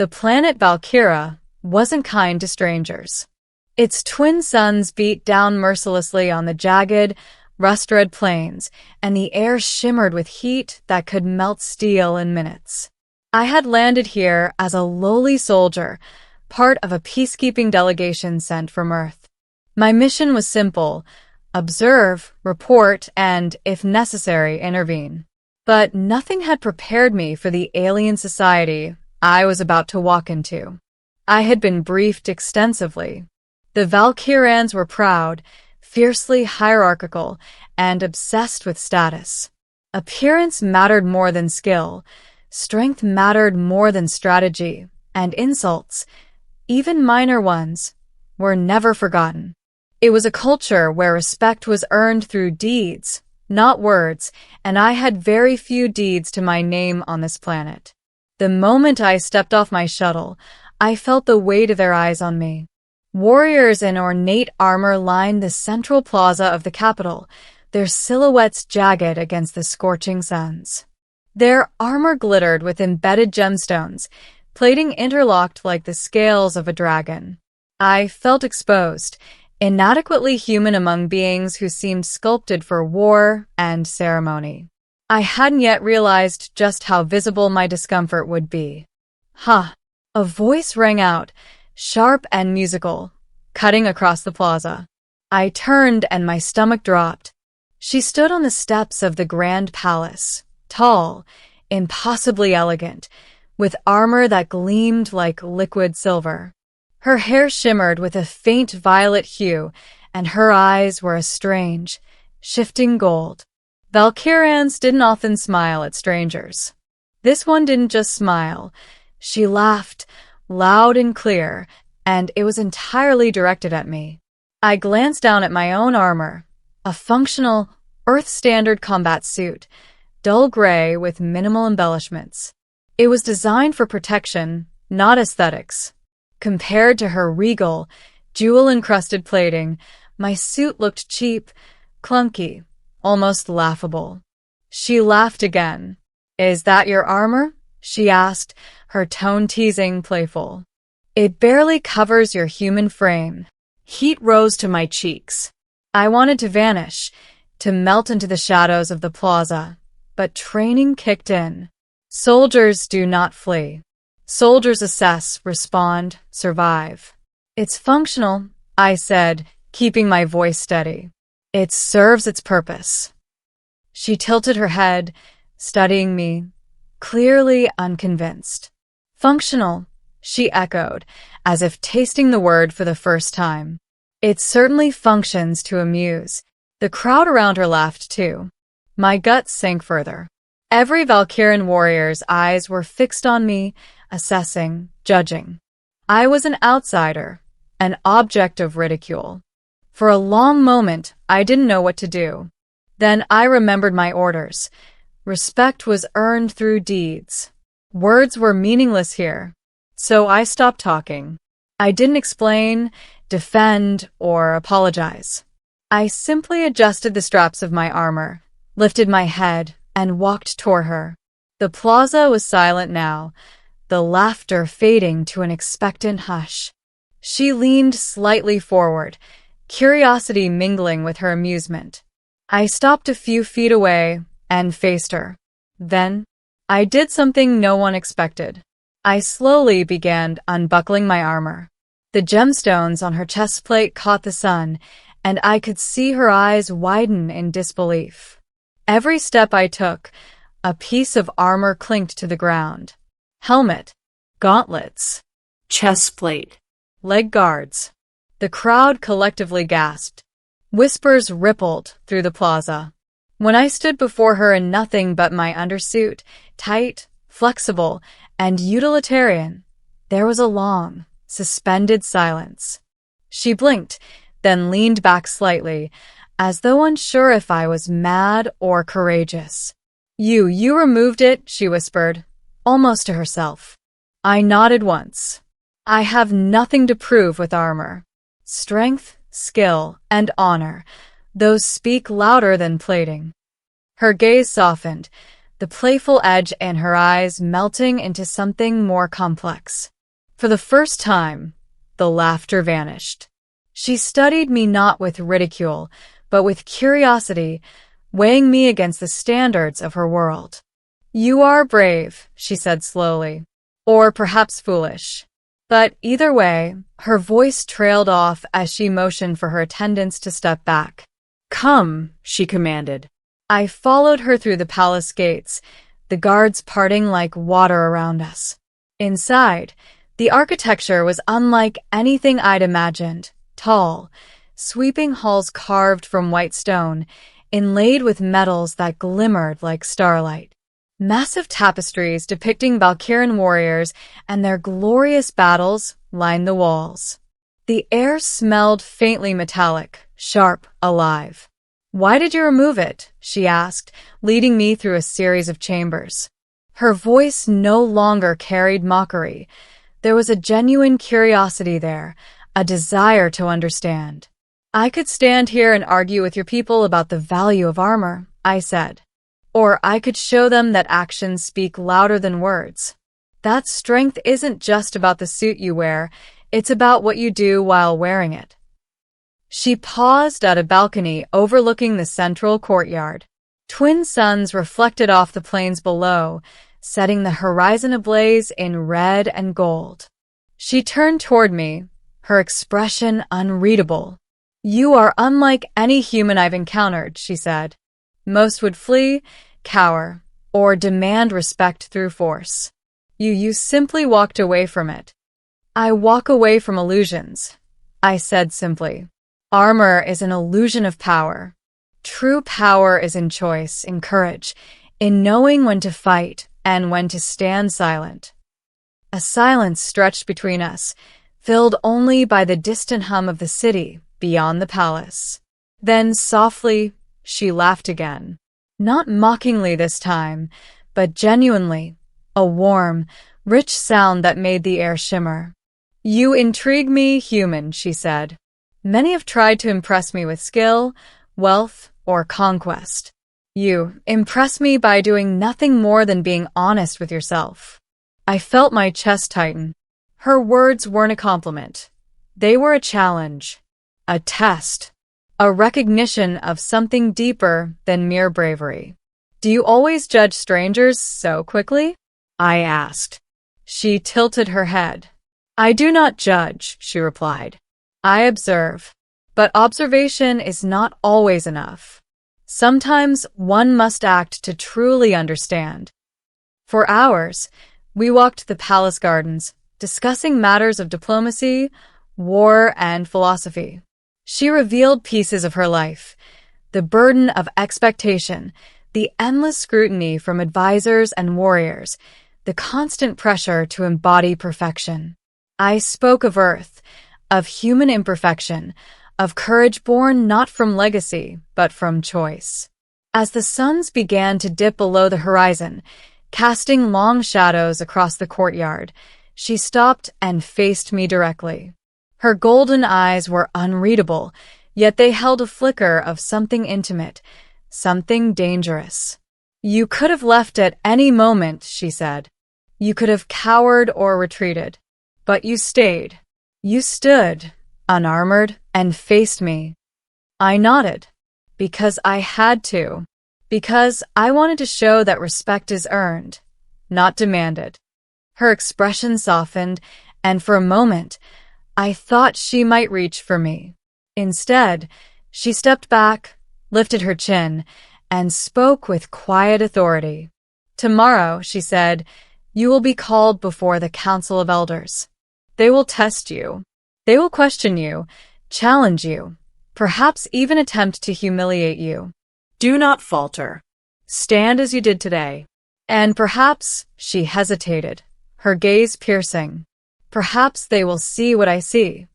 The planet Valkyra wasn't kind to strangers. Its twin suns beat down mercilessly on the jagged, rust-red plains, and the air shimmered with heat that could melt steel in minutes. I had landed here as a lowly soldier, part of a peacekeeping delegation sent from Earth. My mission was simple: observe, report, and, if necessary, intervene. But nothing had prepared me for the alien society I was about to walk into. I had been briefed extensively. The Valkyrans were proud, fiercely hierarchical, and obsessed with status. Appearance mattered more than skill, strength mattered more than strategy, and insults, even minor ones, were never forgotten. It was a culture where respect was earned through deeds, not words, and I had very few deeds to my name on this planet. The moment I stepped off my shuttle, I felt the weight of their eyes on me. Warriors in ornate armor lined the central plaza of the capital, their silhouettes jagged against the scorching suns. Their armor glittered with embedded gemstones, plating interlocked like the scales of a dragon. I felt exposed, inadequately human among beings who seemed sculpted for war and ceremony. I hadn't yet realized just how visible my discomfort would be. "Ha!" A voice rang out, sharp and musical, cutting across the plaza. I turned and my stomach dropped. She stood on the steps of the Grand Palace, tall, impossibly elegant, with armor that gleamed like liquid silver. Her hair shimmered with a faint violet hue, and her eyes were a strange, shifting gold. Valkyrans didn't often smile at strangers. This one didn't just smile. She laughed, loud and clear, and it was entirely directed at me. I glanced down at my own armor, a functional, Earth-standard combat suit, dull gray with minimal embellishments. It was designed for protection, not aesthetics. Compared to her regal, jewel-encrusted plating, my suit looked cheap, clunky, almost laughable. She laughed again. "Is that your armor?" she asked, her tone teasing, playful. "It barely covers your human frame." Heat rose to my cheeks. I wanted to vanish, to melt into the shadows of the plaza, but training kicked in. Soldiers do not flee. Soldiers assess, respond, survive. "It's functional," I said, keeping my voice steady. "It serves its purpose." She tilted her head, studying me, clearly unconvinced. "Functional," she echoed, as if tasting the word for the first time. "It certainly functions to amuse." The crowd around her laughed too. My guts sank further. Every Valkyrian warrior's eyes were fixed on me, assessing, judging. I was an outsider, an object of ridicule. For a long moment, I didn't know what to do. Then I remembered my orders. Respect was earned through deeds. Words were meaningless here. So I stopped talking. I didn't explain, defend, or apologize. I simply adjusted the straps of my armor, lifted my head, and walked toward her. The plaza was silent now, the laughter fading to an expectant hush. She leaned slightly forward, curiosity mingling with her amusement. I stopped a few feet away and faced her. Then, I did something no one expected. I slowly began unbuckling my armor. The gemstones on her chest plate caught the sun, and I could see her eyes widen in disbelief. Every step I took, a piece of armor clinked to the ground. Helmet, gauntlets, chest plate, leg guards. The crowd collectively gasped. Whispers rippled through the plaza. When I stood before her in nothing but my undersuit, tight, flexible, and utilitarian, there was a long, suspended silence. She blinked, then leaned back slightly, as though unsure if I was mad or courageous. You removed it," she whispered, almost to herself. I nodded once. "I have nothing to prove with armor. Strength, skill, and honor, those speak louder than plating." Her gaze softened, the playful edge in her eyes melting into something more complex. For the first time, the laughter vanished. She studied me not with ridicule, but with curiosity, weighing me against the standards of her world. "You are brave," she said slowly, "or perhaps foolish." But either way, her voice trailed off as she motioned for her attendants to step back. "Come," she commanded. I followed her through the palace gates, the guards parting like water around us. Inside, the architecture was unlike anything I'd imagined. Tall, sweeping halls carved from white stone, inlaid with metals that glimmered like starlight. Massive tapestries depicting Valkyrian warriors and their glorious battles lined the walls. The air smelled faintly metallic, sharp, alive. "Why did you remove it?" she asked, leading me through a series of chambers. Her voice no longer carried mockery. There was a genuine curiosity there, a desire to understand. "I could stand here and argue with your people about the value of armor," I said. "Or I could show them that actions speak louder than words. That strength isn't just about the suit you wear, it's about what you do while wearing it." She paused at a balcony overlooking the central courtyard. Twin suns reflected off the plains below, setting the horizon ablaze in red and gold. She turned toward me, her expression unreadable. "You are unlike any human I've encountered," she said. "Most would flee, cower, or demand respect through force. You simply walked away from it." "I walk away from illusions," I said simply. "Armor is an illusion of power. True power is in choice, in courage, in knowing when to fight and when to stand silent." A silence stretched between us, filled only by the distant hum of the city beyond the palace. Then softly, she laughed again. Not mockingly this time, but genuinely, a warm, rich sound that made the air shimmer. "You intrigue me, human," she said. "Many have tried to impress me with skill, wealth, or conquest. You impress me by doing nothing more than being honest with yourself." I felt my chest tighten. Her words weren't a compliment. They were a challenge, a test, a recognition of something deeper than mere bravery. "Do you always judge strangers so quickly?" I asked. She tilted her head. "I do not judge," she replied. "I observe. But observation is not always enough. Sometimes one must act to truly understand." For hours, we walked the palace gardens, discussing matters of diplomacy, war, and philosophy. She revealed pieces of her life, the burden of expectation, the endless scrutiny from advisors and warriors, the constant pressure to embody perfection. I spoke of Earth, of human imperfection, of courage born not from legacy, but from choice. As the suns began to dip below the horizon, casting long shadows across the courtyard, she stopped and faced me directly. Her golden eyes were unreadable, yet they held a flicker of something intimate, something dangerous. "You could have left at any moment," she said. "You could have cowered or retreated. But you stayed. You stood, unarmored, and faced me." I nodded. "Because I had to. Because I wanted to show that respect is earned, not demanded." Her expression softened, and for a moment, I thought she might reach for me. Instead, she stepped back, lifted her chin, and spoke with quiet authority. "Tomorrow," she said, "you will be called before the Council of Elders. They will test you. They will question you, challenge you, perhaps even attempt to humiliate you. Do not falter. Stand as you did today. And perhaps," she hesitated, her gaze piercing, "perhaps they will see what I see."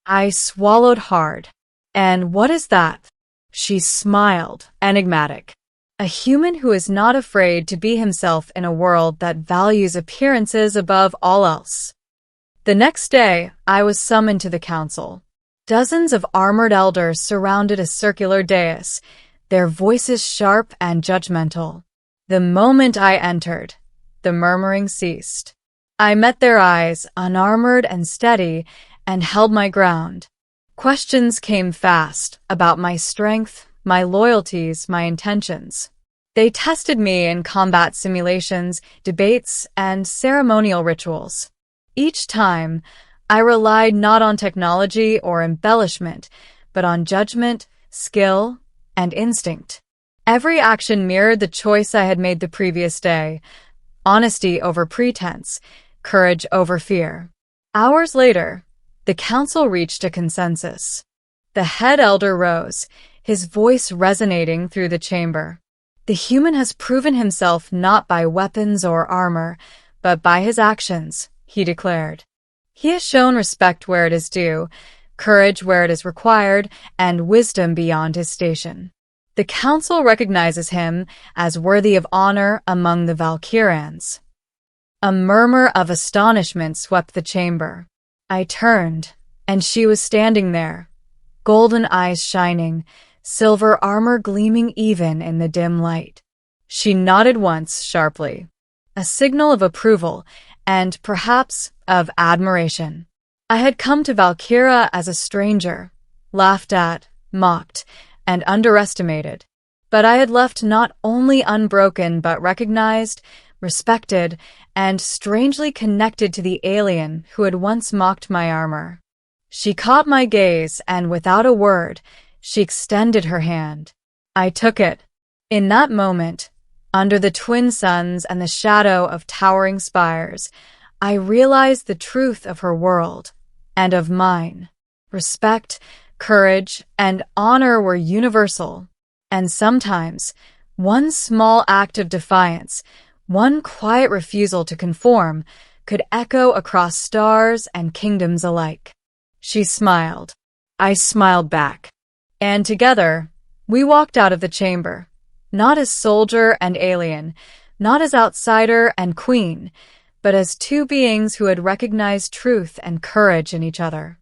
I swallowed hard. "And what is that?" She smiled, enigmatic. "A human who is not afraid to be himself in a world that values appearances above all else." The next day, I was summoned to the council. Dozens of armored elders surrounded a circular dais, their voices sharp and judgmental. The moment I entered, the murmuring ceased. I met their eyes, unarmored and steady, and held my ground. Questions came fast about my strength, my loyalties, my intentions. They tested me in combat simulations, debates, and ceremonial rituals. Each time, I relied not on technology or embellishment, but on judgment, skill, and instinct. Every action mirrored the choice I had made the previous day: honesty over pretense, courage over fear. Hours later, the council reached a consensus. The head elder rose, his voice resonating through the chamber. The human has proven himself not by weapons or armor, but by his actions, he declared. He has shown respect where it is due, courage where it is required, and wisdom beyond his station. The council recognizes him as worthy of honor among the Valkyrans. A murmur of astonishment swept the chamber. I turned, and she was standing there, golden eyes shining, silver armor gleaming even in the dim light. She nodded once sharply, a signal of approval and, perhaps, of admiration. I had come to Valkyra as a stranger, laughed at, mocked, and underestimated. But I had left not only unbroken but recognized, respected, and strangely connected to the alien who had once mocked my armor. She caught my gaze, and without a word, she extended her hand. I took it. In that moment, under the twin suns and the shadow of towering spires, I realized the truth of her world, and of mine. Respect, courage, and honor were universal, and sometimes, one small act of defiance, one quiet refusal to conform, could echo across stars and kingdoms alike. She smiled. I smiled back. And together, we walked out of the chamber, not as soldier and alien, not as outsider and queen, but as two beings who had recognized truth and courage in each other.